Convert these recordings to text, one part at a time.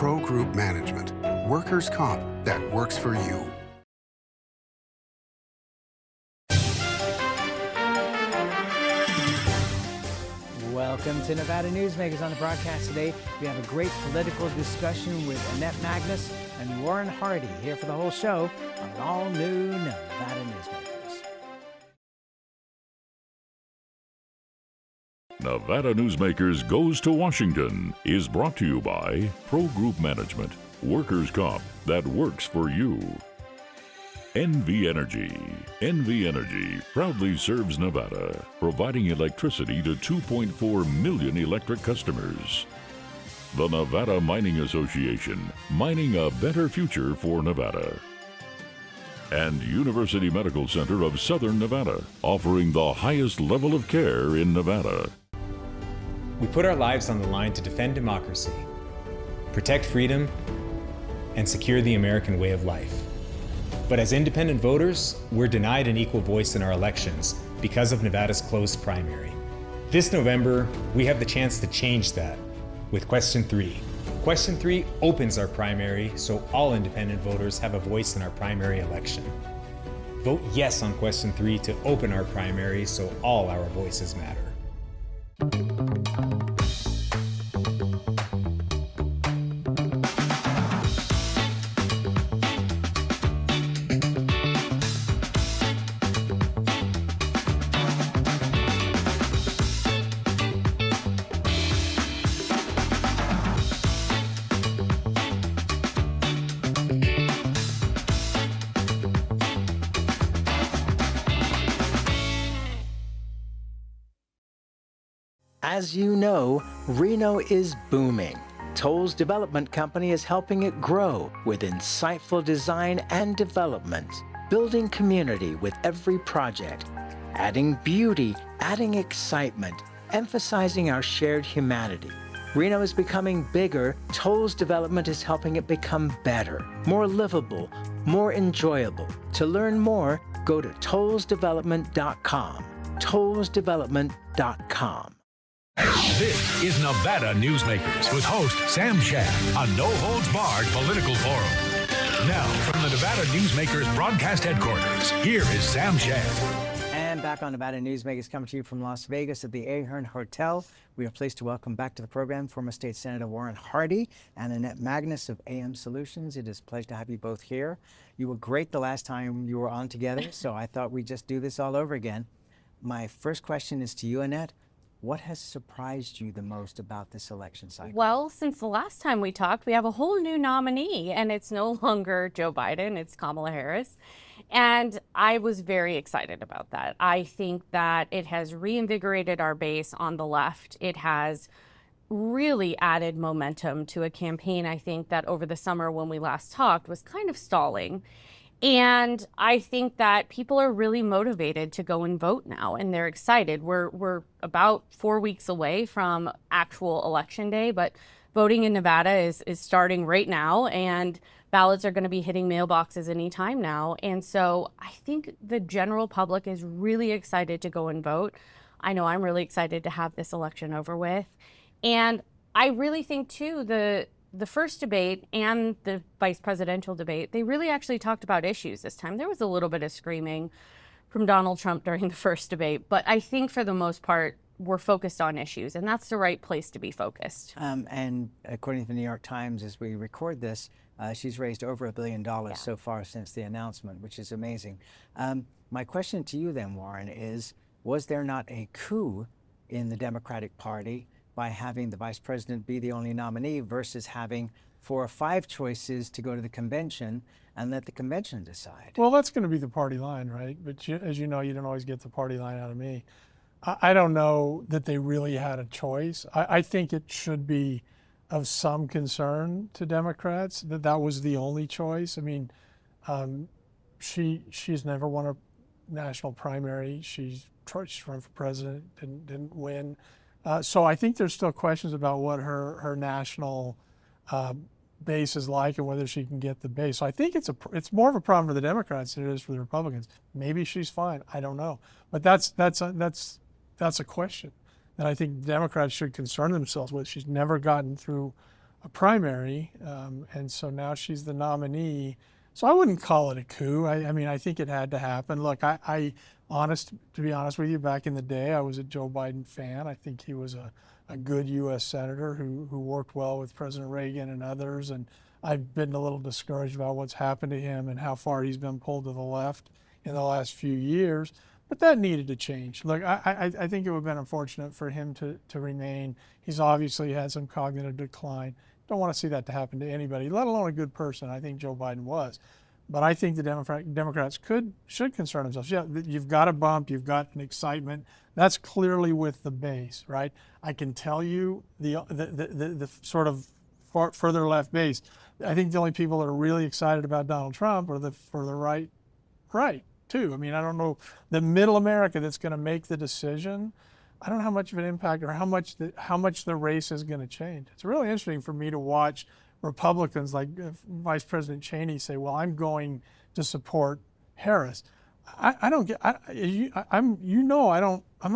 Pro Group Management. Workers' comp that works for you. Welcome to Nevada Newsmakers. On the broadcast today, we have a great political discussion with Annette Magnus and Warren Hardy here for the whole show on an all-new Nevada Newsmakers. Nevada Newsmakers Goes to Washington is brought to you by Pro Group Management, workers' comp that works for you. NV Energy. NV Energy proudly serves Nevada, providing electricity to 2.4 million electric customers. The Nevada Mining Association, mining a better future for Nevada. And University Medical Center of Southern Nevada, offering the highest level of care in Nevada. We put our lives on the line to defend democracy, protect freedom, and secure the American way of life. But as independent voters, we're denied an equal voice in our elections because of Nevada's closed primary. This November, we have the chance to change that with Question 3. Question 3 opens our primary so all independent voters have a voice in our primary election. Vote yes on Question 3 to open our primary so all our voices matter. As you know, Reno is booming. Toll's development company is helping it grow with insightful design and development, building community with every project, adding beauty, adding excitement, emphasizing our shared humanity. Reno is becoming bigger. Toll's development is helping it become better, more livable, more enjoyable. To learn more, go to tollsdevelopment.com. tollsdevelopment.com. This is Nevada Newsmakers with host Sam Shad, a no-holds-barred political forum. Now, from the Nevada Newsmakers broadcast headquarters, here is Sam Shad. And back on Nevada Newsmakers, coming to you from Las Vegas at the Ahern Hotel. We are pleased to welcome back to the program former State Senator Warren Hardy and Annette Magnus of AM Solutions. It is a pleasure to have you both here. You were great the last time you were on together, so I thought we'd just do this all over again. My first question is to you, Annette. What has surprised you the most about this election cycle? Well, since the last time we talked, we have a whole new nominee, and it's no longer Joe Biden, it's Kamala Harris. And I was very excited about that. I think that it has reinvigorated our base on the left. It has really added momentum to a campaign, I think, that over the summer when we last talked was kind of stalling. And I think that people are really motivated to go and vote now, and they're excited. We're about 4 weeks away from actual election day, but voting in Nevada is starting right now, and ballots are going to be hitting mailboxes anytime now. And so I think the general public is really excited to go and vote. I know I'm really excited to have this election over with. And I really think, too, the first debate and the vice presidential debate, they really actually talked about issues this time. There was a little bit of screaming from Donald Trump during the first debate, but I think for the most part, we're focused on issues, and that's the right place to be focused. And according to the New York Times, as we record this, she's raised over $1 billion so far since the announcement, which is amazing. My question to you then, Warren, is was there not a coup in the Democratic Party by having the vice president be the only nominee versus having 4 or 5 choices to go to the convention and let the convention decide? Well, that's going to be the party line, right? But as you know, you don't always get the party line out of me. I don't know that they really had a choice. I think it should be of some concern to Democrats that that was the only choice. I mean, she's never won a national primary. She's run for president and didn't win. So I think there's still questions about what her national base is like and whether she can get the base. So I think it's more of a problem for the Democrats than it is for the Republicans. Maybe she's fine. I don't know. But that's a question that I think Democrats should concern themselves with. She's never gotten through primary, and so now she's the nominee. So I wouldn't call it a coup. I mean, I think it had to happen. Look, to be honest with you, back in the day, I was a Joe Biden fan. I think he was a good U.S. senator who worked well with President Reagan and others. And I've been a little discouraged about what's happened to him and how far he's been pulled to the left in the last few years. But that needed to change. Look, I think it would have been unfortunate for him to remain. He's obviously had some cognitive decline. Don't want to see that to happen to anybody, let alone a good person. I think Joe Biden was. But I think the Democrats should concern themselves. Yeah, you've got a bump, you've got an excitement. That's clearly with the base, right? I can tell you the sort of further left base. I think the only people that are really excited about Donald Trump are the right too. I mean, I don't know the middle America that's going to make the decision. I don't know how much of an impact or how much the race is going to change. It's really interesting for me to watch Republicans like Vice President Cheney say, "Well, I'm going to support Harris." I'm not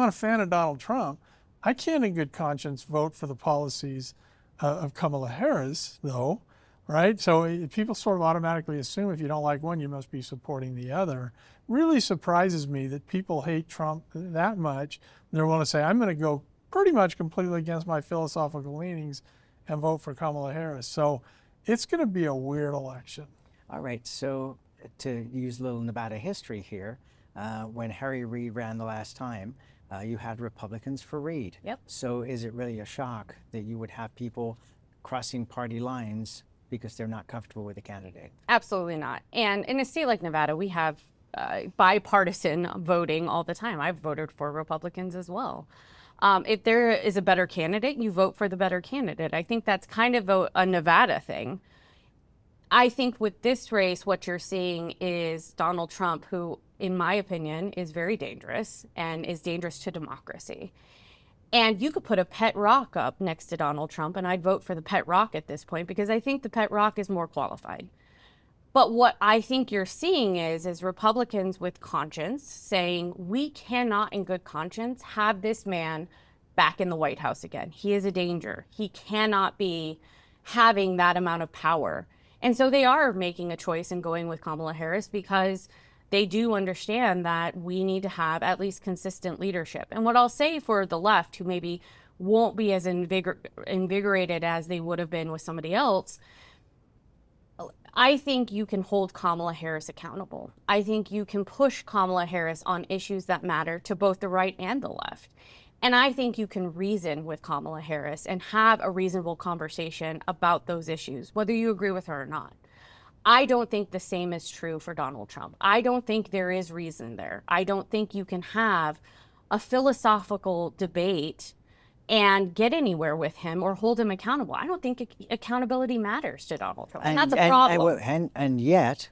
a fan of Donald Trump. I can't in good conscience vote for the policies of Kamala Harris, though, right? So people sort of automatically assume if you don't like one, you must be supporting the other. Really surprises me that people hate Trump that much. They're willing to say, I'm going to go pretty much completely against my philosophical leanings and vote for Kamala Harris. So it's going to be a weird election. All right, so to use a little Nevada history here, when Harry Reid ran the last time, you had Republicans for Reid. Yep. So is it really a shock that you would have people crossing party lines because they're not comfortable with a candidate? Absolutely not. And in a state like Nevada, we have bipartisan voting all the time. I've voted for Republicans as well. If there is a better candidate, you vote for the better candidate. I think that's kind of a Nevada thing. I think with this race, what you're seeing is Donald Trump, who, in my opinion, is very dangerous and is dangerous to democracy. And you could put a pet rock up next to Donald Trump, and I'd vote for the pet rock at this point because I think the pet rock is more qualified. But what I think you're seeing is Republicans with conscience saying, we cannot in good conscience have this man back in the White House again. He is a danger. He cannot be having that amount of power. And so they are making a choice and going with Kamala Harris because they do understand that we need to have at least consistent leadership. And what I'll say for the left, who maybe won't be as invigorated as they would have been with somebody else, I think you can hold Kamala Harris accountable. I think you can push Kamala Harris on issues that matter to both the right and the left. And I think you can reason with Kamala Harris and have a reasonable conversation about those issues, whether you agree with her or not. I don't think the same is true for Donald Trump. I don't think there is reason there. I don't think you can have a philosophical debate and get anywhere with him or hold him accountable. I don't think accountability matters to Donald Trump. And that's a problem. And yet,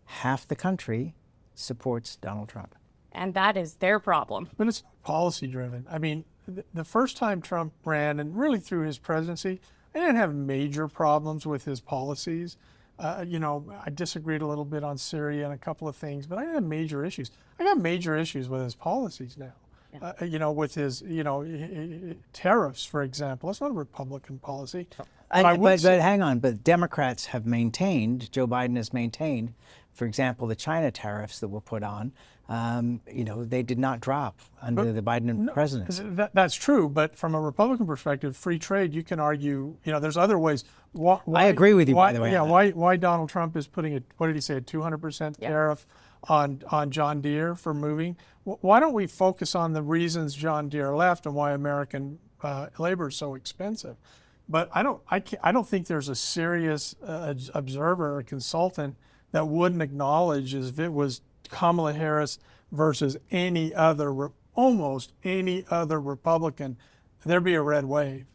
half the country supports Donald Trump. And that is their problem. But it's policy driven. I mean, the first time Trump ran, and really through his presidency, I didn't have major problems with his policies. I disagreed a little bit on Syria and a couple of things, but I didn't have major issues. I got major issues with his policies now. Yeah. With his, tariffs, for example. That's not a Republican policy. But hang on, but Democrats have maintained, Joe Biden has maintained, for example, the China tariffs that were put on, they did not drop under the Biden presidency. That's true, but from a Republican perspective, free trade, you can argue, there's other ways. I agree with you, by the way. Yeah, why Donald Trump is putting a 200% tariff on John Deere for moving. Why don't we focus on the reasons John Deere left and why American labor is so expensive? But I don't think there's a serious observer or consultant that wouldn't acknowledge if it was Kamala Harris versus almost any other Republican, there'd be a red wave,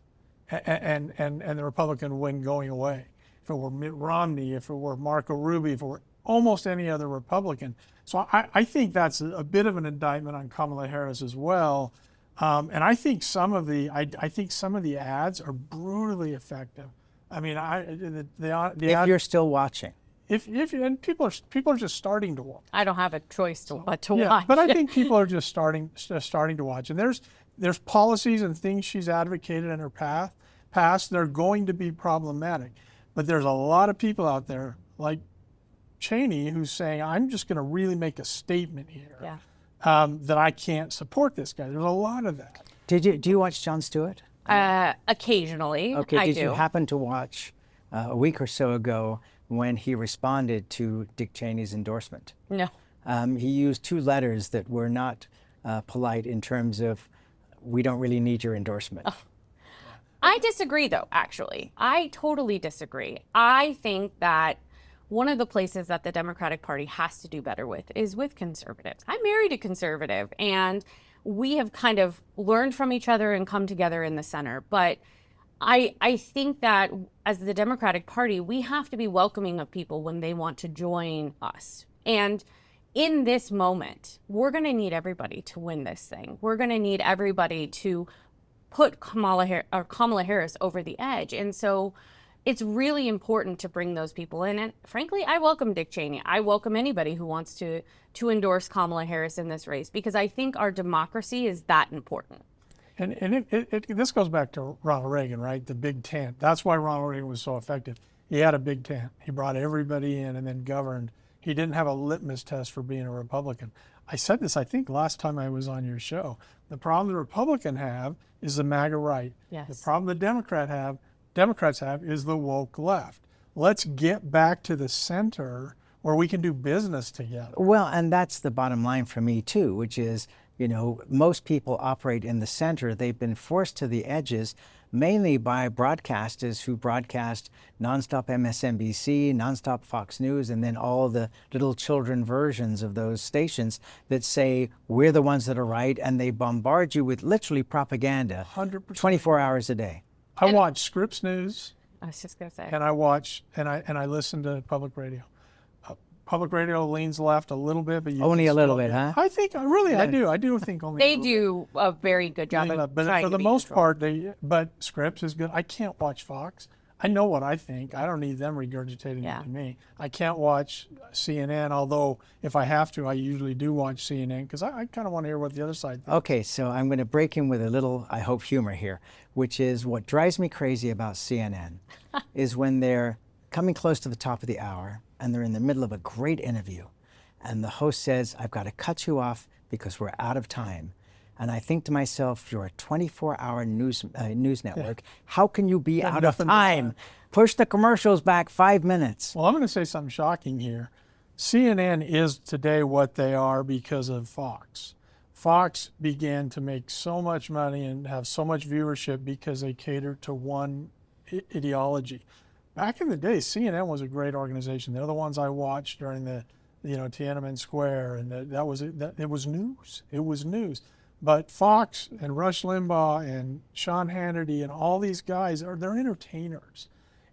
and the Republican win going away. If it were Mitt Romney, if it were Marco Rubio, if it were almost any other Republican. So I think that's a bit of an indictment on Kamala Harris as well. And I think some of the ads are brutally effective. I mean, if you're still watching. And people are just starting to watch. I don't have a choice but to watch. But I think people are just starting to watch. And there's policies and things she's advocated in her past past. They're going to be problematic. But there's a lot of people out there like Cheney who's saying, I'm just going to really make a statement here that I can't support this guy. There's a lot of that. Do you watch Jon Stewart? Occasionally, Okay, I did do. you happen to watch a week or so ago when he responded to Dick Cheney's endorsement? No. He used two letters that were not polite in terms of, we don't really need your endorsement. Oh. I disagree, though, actually. I totally disagree. I think that one of the places that the Democratic Party has to do better with is with conservatives. I married a conservative, and we have kind of learned from each other and come together in the center. But I think that as the Democratic Party, we have to be welcoming of people when they want to join us. And in this moment, we're going to need everybody to win this thing. We're going to need everybody to put Kamala Harris over the edge. And so it's really important to bring those people in. And frankly, I welcome Dick Cheney. I welcome anybody who wants to endorse Kamala Harris in this race, because I think our democracy is that important. And this goes back to Ronald Reagan, right? The big tent. That's why Ronald Reagan was so effective. He had a big tent. He brought everybody in and then governed. He didn't have a litmus test for being a Republican. I said this, I think, last time I was on your show. The problem the Republicans have is the MAGA right. Yes. The problem the Democrats have is the woke left. Let's get back to the center where we can do business together. Well, and that's the bottom line for me too, which is, you know, most people operate in the center. They've been forced to the edges mainly by broadcasters who broadcast nonstop MSNBC, nonstop Fox News, and then all the little children versions of those stations that say we're the ones that are right, and they bombard you with literally propaganda 100%. 24 hours a day. I watch Scripps News. I was just going to say. And I watch and I listen to public radio. Public radio leans left a little bit, but only a little bit, huh? I think I do think only. They do a very good job of but trying for to the be most neutral. part, but Scripps is good. I can't watch Fox. I know what I think. I don't need them regurgitating it to me. I can't watch CNN, although if I have to, I usually do watch CNN because I kind of want to hear what the other side thinks. Okay, so I'm going to break in with a little, I hope, humor here, which is what drives me crazy about CNN is when they're coming close to the top of the hour and they're in the middle of a great interview and the host says, I've got to cut you off because we're out of time. And I think to myself, you're a 24-hour news network. How can you be out of time? Push the commercials back 5 minutes. Well, I'm going to say something shocking here. CNN is today what they are because of Fox. Fox began to make so much money and have so much viewership because they catered to one ideology. Back in the day, CNN was a great organization. They're the ones I watched during the, Tiananmen Square, and it was news. It was news. But Fox and Rush Limbaugh and Sean Hannity and all these guys they're entertainers,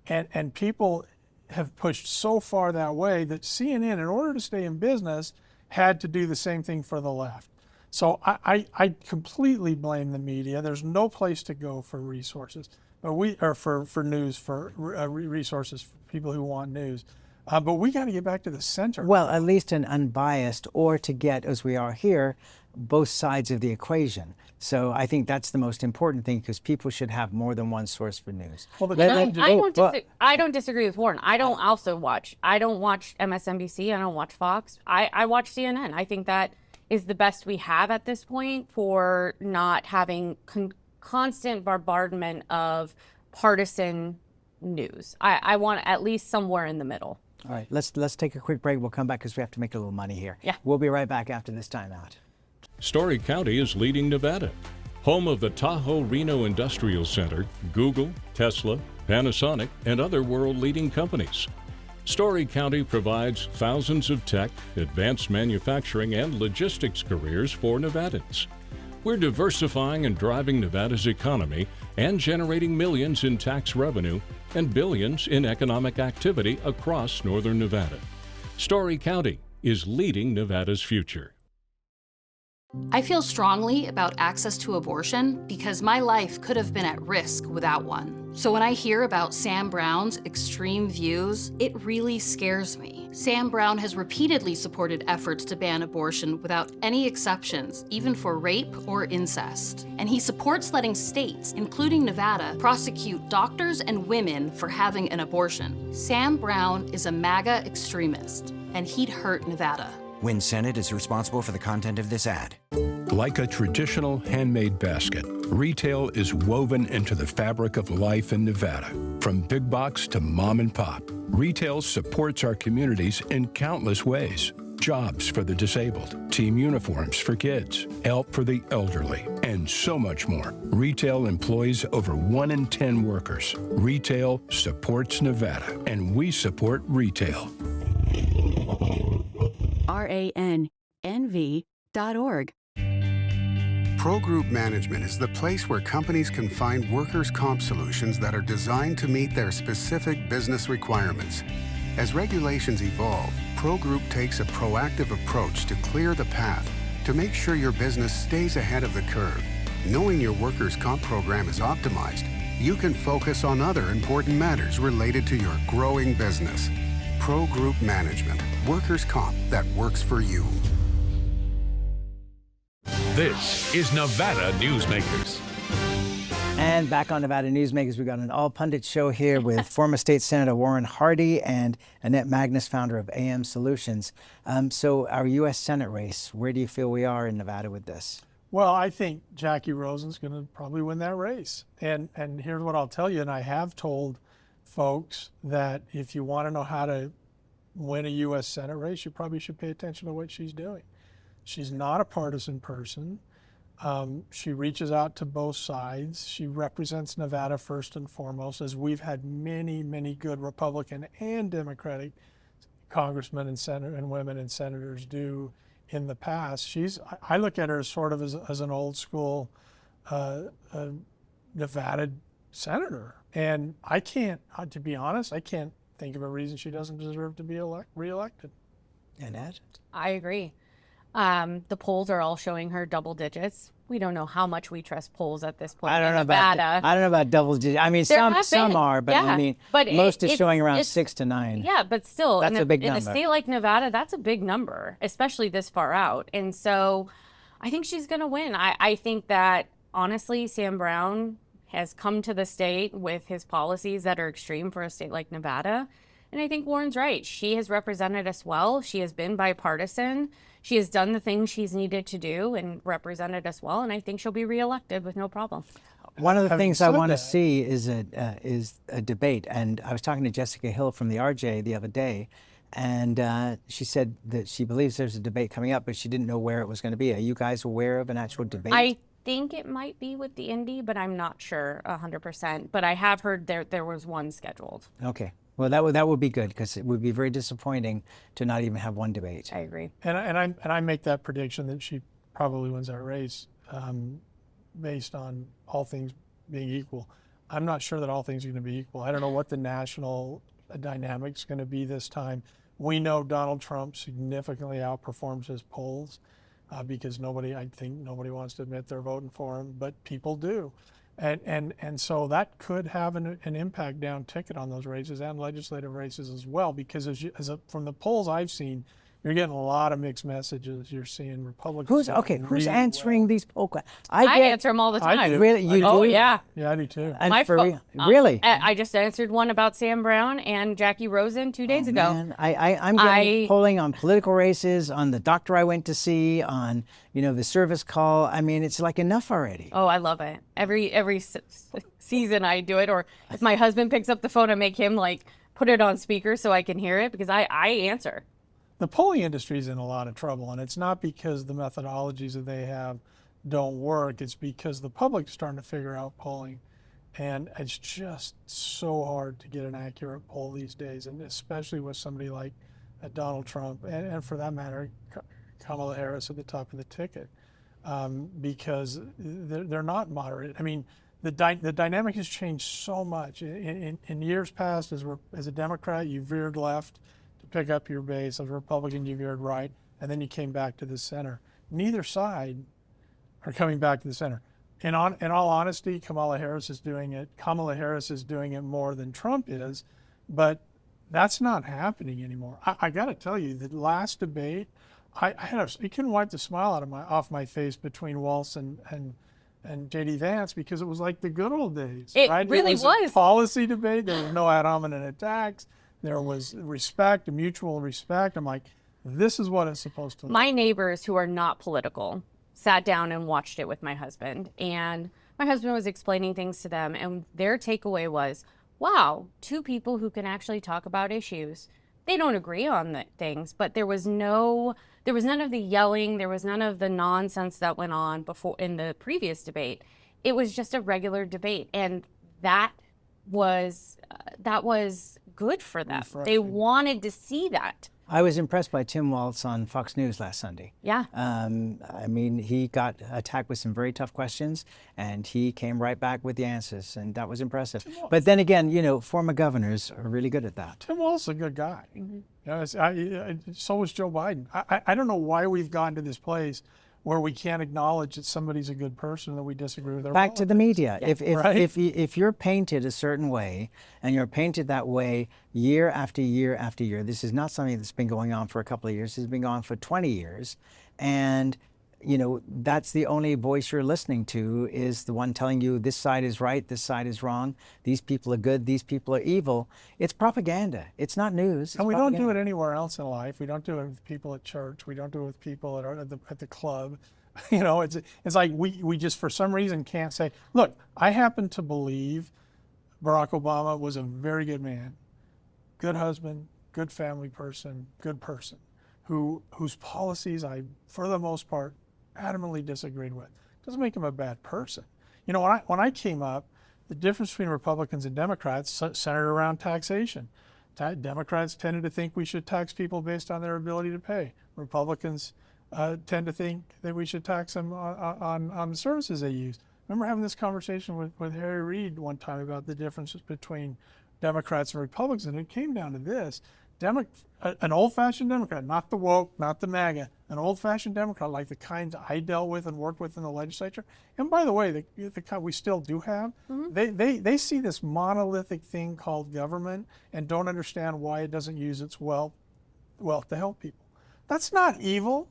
and people have pushed so far that way that CNN, in order to stay in business, had to do the same thing for the left. So I completely blame the media. There's no place to go for resources. For news, for resources for people who want news. But we got to get back to the center. Well, at least an unbiased, or to get, as we are here, both sides of the equation. So I think that's the most important thing, because people should have more than one source for news. Well, I don't disagree with Warren. I don't watch MSNBC. I don't watch Fox. I watch CNN. I think that is the best we have at this point for not having constant bombardment of partisan news. I want at least somewhere in the middle. All right, let's take a quick break. We'll come back because we have to make a little money here. Yeah. We'll be right back after this timeout. Story County is leading Nevada. Home of the Tahoe Reno Industrial Center, Google, Tesla, Panasonic, and other world-leading companies. Story County provides thousands of tech, advanced manufacturing, and logistics careers for Nevadans. We're diversifying and driving Nevada's economy and generating millions in tax revenue and billions in economic activity across northern Nevada. Story County is leading Nevada's future. I feel strongly about access to abortion because my life could have been at risk without one. So when I hear about Sam Brown's extreme views, it really scares me. Sam Brown has repeatedly supported efforts to ban abortion without any exceptions, even for rape or incest. And he supports letting states, including Nevada, prosecute doctors and women for having an abortion. Sam Brown is a MAGA extremist, and he'd hurt Nevada. Win Senate is responsible for the content of this ad. Like a traditional handmade basket, retail is woven into the fabric of life in Nevada. From big box to mom and pop, retail supports our communities in countless ways. Jobs for the disabled, team uniforms for kids, help for the elderly, and so much more. Retail employs over 1 in 10 workers. Retail supports Nevada, and we support retail. RANNV.org. Pro Group Management is the place where companies can find workers' comp solutions that are designed to meet their specific business requirements. As regulations evolve, Pro Group takes a proactive approach to clear the path to make sure your business stays ahead of the curve. Knowing your workers' comp program is optimized, you can focus on other important matters related to your growing business. Pro Group Management, workers' comp that works for you. This is Nevada Newsmakers. And back on Nevada Newsmakers, we got an all-pundit show here with former State Senator Warren Hardy and Annette Magnus, founder of AM Solutions. So our U.S. Senate race, where do you feel we are in Nevada with this? Well, I think Jackie Rosen's going to probably win that race. And here's what I'll tell you, and I have told folks that if you want to know how to win a U.S. Senate race, you probably should pay attention to what she's doing. She's not a partisan person. She reaches out to both sides. She represents Nevada first and foremost, as we've had many, many good Republican and Democratic congressmen and women and senators do in the past. I look at her as sort of as an old school Nevada senator. And I can't, to be honest, I can't think of a reason she doesn't deserve to be reelected. Annette? I agree. The polls are all showing her double digits. We don't know how much we trust polls at this point. I don't know Nevada. I don't know about double digits. I mean, some are, but yeah, I mean, but most is showing around 6 to 9. Yeah, but still, that's a big number. In a state like Nevada, that's a big number, especially this far out. And so, I think she's going to win. I think that honestly, Sam Brown has come to the state with his policies that are extreme for a state like Nevada. And I think Warren's right. She has represented us well. She has been bipartisan. She has done the things she's needed to do and represented us well. And I think she'll be reelected with no problem. One of the things I want to see is a debate. And I was talking to Jessica Hill from the RJ the other day, and she said that she believes there's a debate coming up, but she didn't know where it was going to be. Are you guys aware of an actual debate? I think it might be with the Indy, but I'm not sure 100%. But I have heard there was one scheduled. Okay. Well, that would be good, because it would be very disappointing to not even have one debate. I agree. And I make that prediction that she probably wins that race based on all things being equal. I'm not sure that all things are going to be equal. I don't know what the national dynamic's going to be this time. We know Donald Trump significantly outperforms his polls because I think nobody wants to admit they're voting for him, but people do. And so that could have an impact down ticket on those races and legislative races as well, because from the polls I've seen, you're getting a lot of mixed messages. You're seeing Republicans. Who's answering these poll questions? I answer them all the time. I do. Really? You do? Oh, yeah. Yeah, I do too. And really? I just answered one about Sam Brown and Jackie Rosen 2 days ago. Man. I'm getting polling on political races, on the doctor I went to see, on the service call. I mean, it's like enough already. Oh, I love it. Every season I do it, or if my husband picks up the phone, I make him put it on speaker so I can hear it, because I answer. The polling industry is in a lot of trouble, and it's not because the methodologies that they have don't work. It's because the public's starting to figure out polling, and it's just so hard to get an accurate poll these days, and especially with somebody like Donald Trump, and for that matter, Kamala Harris at the top of the ticket, because they're not moderate. I mean, the dynamic has changed so much. In years past, as a Democrat, you veered left to pick up your base. As a Republican, you veered right, and then you came back to the center. neither side are coming back to the center. In all honesty, Kamala Harris is doing it. Kamala Harris is doing it more than Trump is, but that's not happening anymore. I got to tell you, the last debate, you couldn't wipe the smile off my face between Walz and J.D. Vance, because it was like the good old days. It right? really was. was. A policy debate. There was no ad hominem attacks. There was respect, a mutual respect. I'm like, this is what it's supposed to look. My neighbors who are not political sat down and watched it with my husband, and my husband was explaining things to them, and their takeaway was, wow, two people who can actually talk about issues. They don't agree on the things, but there was none of the yelling, there was none of the nonsense that went on before in the previous debate. It was just a regular debate, and that was good for them. They wanted to see that. I was impressed by Tim Walz on Fox News last Sunday. Yeah. I mean, he got attacked with some very tough questions, and he came right back with the answers, and that was impressive. But then again, you know, former governors are really good at that. Tim Walz is a good guy. Mm-hmm. You know, so was Joe Biden. I don't know why we've gotten to this place where we can't acknowledge that somebody's a good person, that we disagree with their Back to the media. Yeah. If you're painted a certain way, and you're painted that way year after year after year, this is not something that's been going on for a couple of years. It's been going on for 20 years. And, you know, that's the only voice you're listening to, is the one telling you this side is right, this side is wrong, these people are good, these people are evil. It's propaganda. It's not news. And we don't do it anywhere else in life. We don't do it with people at church. We don't do it with people at the club. You know, it's like we just for some reason can't say, look, I happen to believe Barack Obama was a very good man, good husband, good family person, whose policies I, for the most part, adamantly disagreed with. Doesn't make him a bad person. You know, when I came up, the difference between Republicans and Democrats centered around taxation. Democrats tended to think we should tax people based on their ability to pay. Republicans tend to think that we should tax them on the services they use. I remember having this conversation with Harry Reid one time about the differences between Democrats and Republicans, and it came down to this. An old-fashioned Democrat, not the woke, not the MAGA, an old-fashioned Democrat like the kinds I dealt with and worked with in the legislature. And by the way, the kind we still do have, mm-hmm. they see this monolithic thing called government and don't understand why it doesn't use its wealth to help people. That's not evil.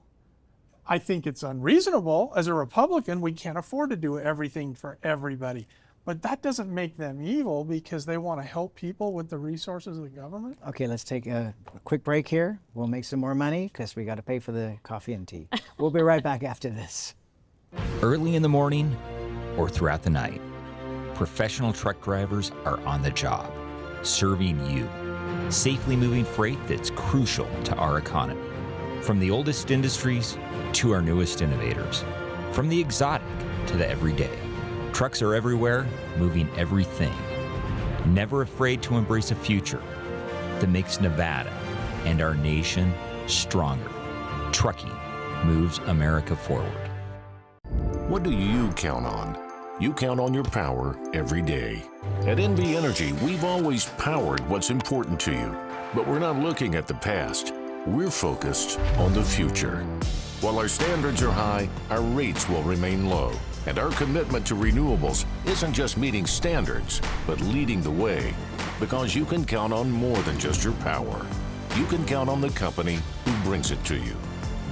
I think it's unreasonable. As a Republican, we can't afford to do everything for everybody. But that doesn't make them evil because they want to help people with the resources of the government. Okay, let's take a quick break here. We'll make some more money because we got to pay for the coffee and tea. We'll be right back after this. Early in the morning or throughout the night, professional truck drivers are on the job, serving you, safely moving freight that's crucial to our economy. From the oldest industries to our newest innovators, from the exotic to the everyday. Trucks are everywhere, moving everything. Never afraid to embrace a future that makes Nevada and our nation stronger. Trucking moves America forward. What do you count on? You count on your power every day. At NV Energy, we've always powered what's important to you. But we're not looking at the past. We're focused on the future. While our standards are high, our rates will remain low. And our commitment to renewables isn't just meeting standards, but leading the way. Because you can count on more than just your power. You can count on the company who brings it to you.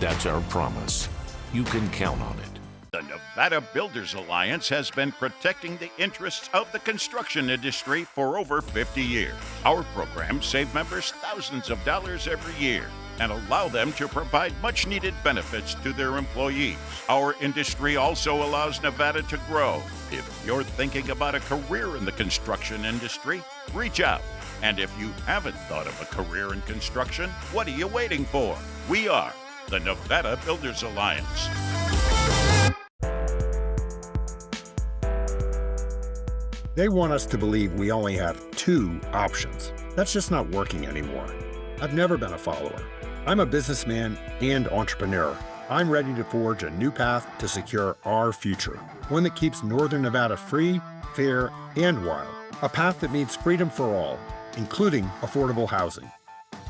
That's our promise. You can count on it. The Nevada Builders Alliance has been protecting the interests of the construction industry for over 50 years. Our programs save members thousands of dollars every year and allow them to provide much-needed benefits to their employees. Our industry also allows Nevada to grow. If you're thinking about a career in the construction industry, reach out. And if you haven't thought of a career in construction, what are you waiting for? We are the Nevada Builders Alliance. They want us to believe we only have two options. That's just not working anymore. I've never been a follower. I'm a businessman and entrepreneur. I'm ready to forge a new path to secure our future. One that keeps Northern Nevada free, fair, and wild. A path that means freedom for all, including affordable housing.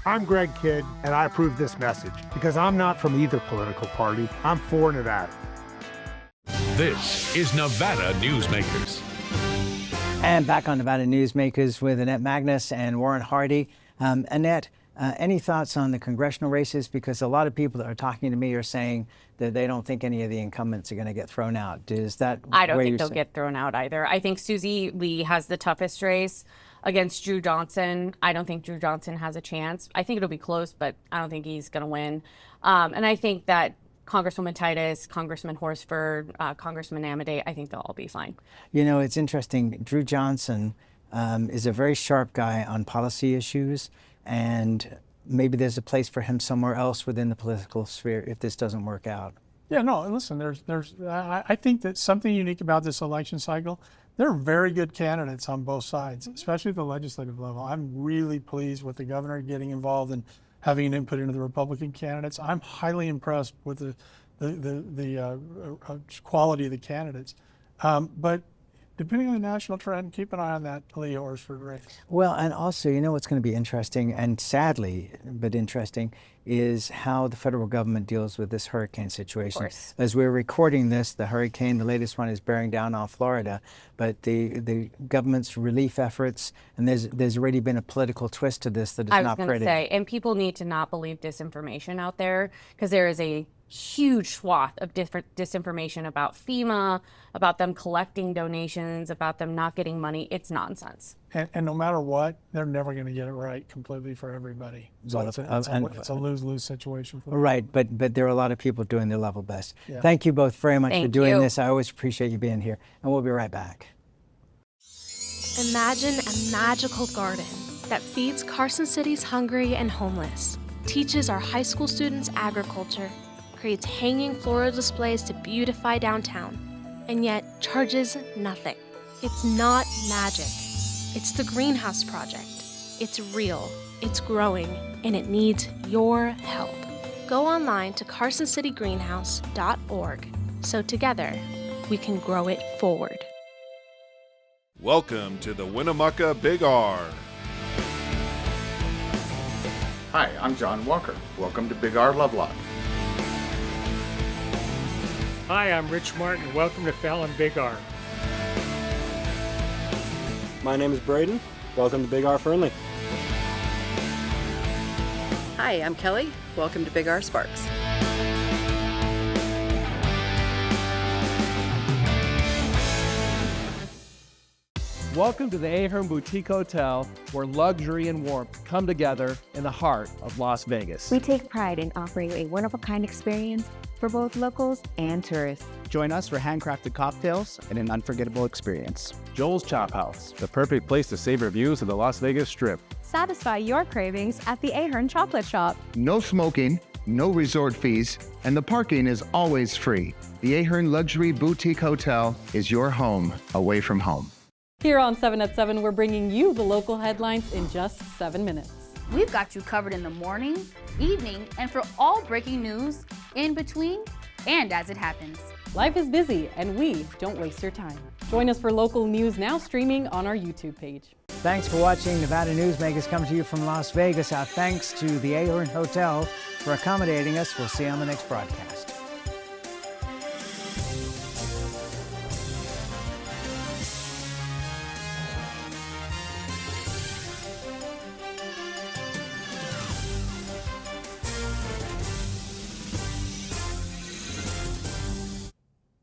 I'm Greg Kidd, and I approve this message because I'm not from either political party. I'm for Nevada. This is Nevada Newsmakers. And back on Nevada Newsmakers with Annette Magnus and Warren Hardy. Annette, any thoughts on the congressional races? Because a lot of people that are talking to me are saying that they don't think any of the incumbents are going to get thrown out. Is that I don't think they'll get thrown out either. I think Susie Lee has the toughest race against Drew Johnson. I don't think Drew Johnson has a chance. I think it'll be close, but I don't think he's going to win. And I think that Congresswoman Titus, Congressman Horsford, Congressman Amodei, I think they'll all be fine. You know, it's interesting. Drew Johnson is a very sharp guy on policy issues, and maybe there's a place for him somewhere else within the political sphere if this doesn't work out. Yeah, no, listen, I think that something unique about this election cycle, there are very good candidates on both sides, especially at the legislative level. I'm really pleased with the governor getting involved and having an input into the Republican candidates. I'm highly impressed with the quality of the candidates. But depending on the national trend, keep an eye on that Lee Horsford race. Well, and also, you know what's going to be interesting, and sadly, but interesting, is how the federal government deals with this hurricane situation. As we're recording this, the hurricane, the latest one, is bearing down on Florida, but the government's relief efforts, and there's already been a political twist to this that is not pretty. I was going to say, and people need to not believe disinformation out there, because there is a huge swath of different disinformation about FEMA, about them collecting donations, about them not getting money. It's nonsense. And no matter what, they're never going to get it right completely for everybody. So it's a lose-lose situation for them. Right, but there are a lot of people doing their level best. Yeah. Thank you both very much for doing this. I always appreciate you being here, and we'll be right back. Imagine a magical garden that feeds Carson City's hungry and homeless, teaches our high school students agriculture, creates hanging floral displays to beautify downtown, and yet charges nothing. It's not magic. It's the Greenhouse Project. It's real, it's growing, and it needs your help. Go online to carsоncitygreenhouse.org so together we can grow it forward. Welcome to the Winnemucca Big R. Hi, I'm John Walker. Welcome to Big R Lovelock. Hi, I'm Rich Martin. Welcome to Fallon Big R. My name is Braden. Welcome to Big R Fernley. Hi, I'm Kelly. Welcome to Big R Sparks. Welcome to the Ahern Boutique Hotel, where luxury and warmth come together in the heart of Las Vegas. We take pride in offering a one-of-a-kind experience for both locals and tourists. Join us for handcrafted cocktails and an unforgettable experience. Joel's Chop House, the perfect place to savor views of the Las Vegas Strip. Satisfy your cravings at the Ahern Chocolate Shop. No smoking, no resort fees, and the parking is always free. The Ahern Luxury Boutique Hotel is your home away from home. Here on 7 at 7, we're bringing you the local headlines in just 7 minutes. We've got you covered in the morning, evening, and for all breaking news in between and as it happens. Life is busy, and we don't waste your time. Join us for local news now streaming on our YouTube page. Thanks for watching Nevada Newsmakers come to you from Las Vegas. Our thanks to the Ahern Hotel for accommodating us. We'll see you on the next broadcast.